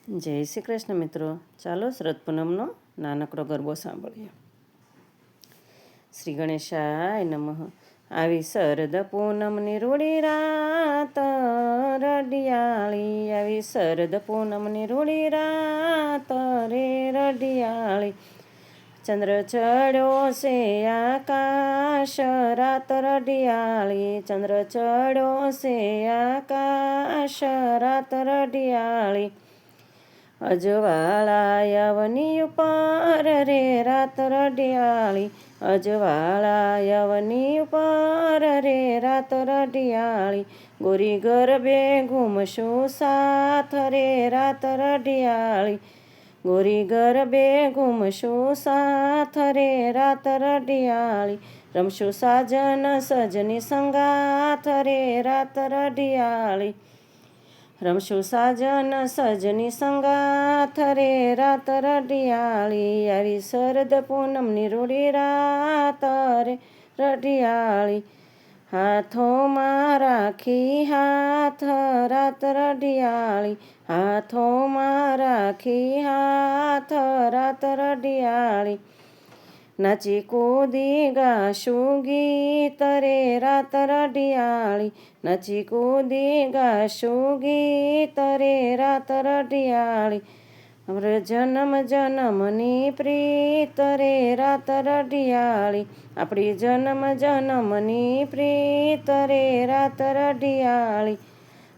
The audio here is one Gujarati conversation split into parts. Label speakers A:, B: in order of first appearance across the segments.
A: જય શ્રી કૃષ્ણ મિત્રો, ચાલો શરદ પૂનમનો નાનકડો ગરબો સાંભળીએ. શ્રી ગણેશાય નમઃ. આવી શરદ પૂનમની રૂડી રાત રડિયાળી, આવી શરદ પૂનમની રૂડી રાત રે રડિયાળી. ચંદ્ર ચડ્યો છે આકાશ રાત રડિયાળી, ચંદ્ર ચડ્યો છે આકાશ રાત રડિયાળી. અજવાળા યવની ઉપર રે રાત રડિયાળી, અજવાળા યવની ઉપર રે રાત રડિયાળી. ગોરી ગરબે ઘૂમશું સાથ રે રાત રડિયાળી, ગોરી ગરબે ઘૂમશું સાથ રે રાત રડિયાળી. રમશું સાજન સજની સંગાથ રે રાત રડિયાળી, રમશું સાજન સજની સંગાથ રે રાત રડિયાળી. આવી શરદ પૂનમની રૂડી રાત રે રડિયાળી. હાથોમાં રાખી હાથ રાત રડિયાળી, હાથોમાં રાખી હાથ રાત રડિયાળી. નાચી કૂદી ગાશું ગીત રે રાત રડિયાળી, નાચી કૂદી ગાશું ગીત રે રાત રડિયાળી. જન્મ જન્મની પ્રીત રે રાત રડિયાળી, આપણી જન્મ જન્મની પ્રીત રે રાત રડિયાળી.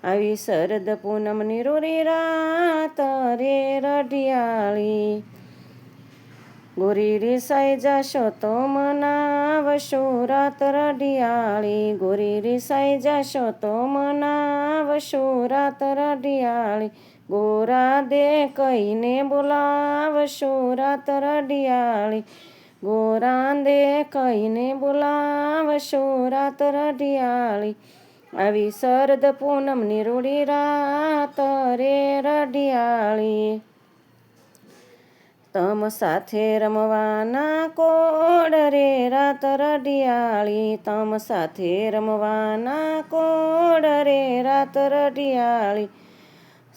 A: આવી શરદ પૂનમની રૂડી રાત રે રડિયાળી. ગોરી રીસાઈ જાશો તો મનાવશું રાત રડિયાળી, ગોરી રીસાઈ જાશો તો મનાવશું રાત રડિયાળી. ગોરા દે કહીને બોલાવશું રાત રડિયાળી, ગોરા દે કહીને બોલાવશું રાત રડિયાળી. આવી શરદ પૂનમની રૂડી રાત રે રડિયાળી. તમ સાથે રમવાના કોડ રે રાત રડિયાળી, તમ સાથે રમવાના કોડ રે રાત રડિયાળી.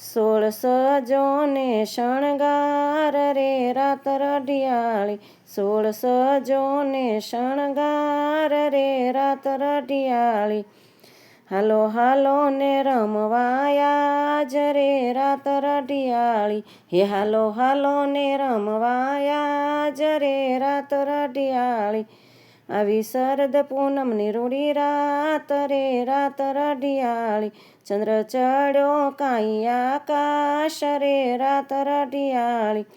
A: 16 જોને શણગાર રે રાત રડિયાળી, 16 જોને શણગાર રે રાત રડિયાળી. હાલો હાલો ને રમવાયા જ રે રાત રડિયાળી, હે હાલો હાલો ને રમવાયા જ રે રાત રડિયાળી. આવી શરદ પૂનમની રૂડી રાત રે રાત રડિયાળી. ચંદ્ર ચડ્યો કાંઈ આકાશ રે રાત રડિયાળી.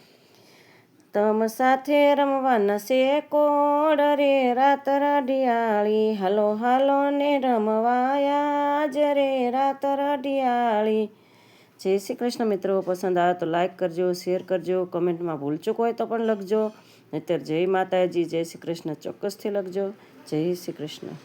A: તમ સાથે રમવાના છે કોડ રે રાત રડિયાળી, હાલો હાલો ને રમવાયા જ રે રાત રડિયાળી. જય શ્રી કૃષ્ણ મિત્રો, પસંદ આવે તો લાઈક કરજો, શેર કરજો, કમેન્ટમાં ભૂલચૂક હોય તો પણ લખજો. અત્યારે જય માતાજી, જય શ્રી કૃષ્ણ ચોક્કસથી લખજો. જય શ્રી કૃષ્ણ.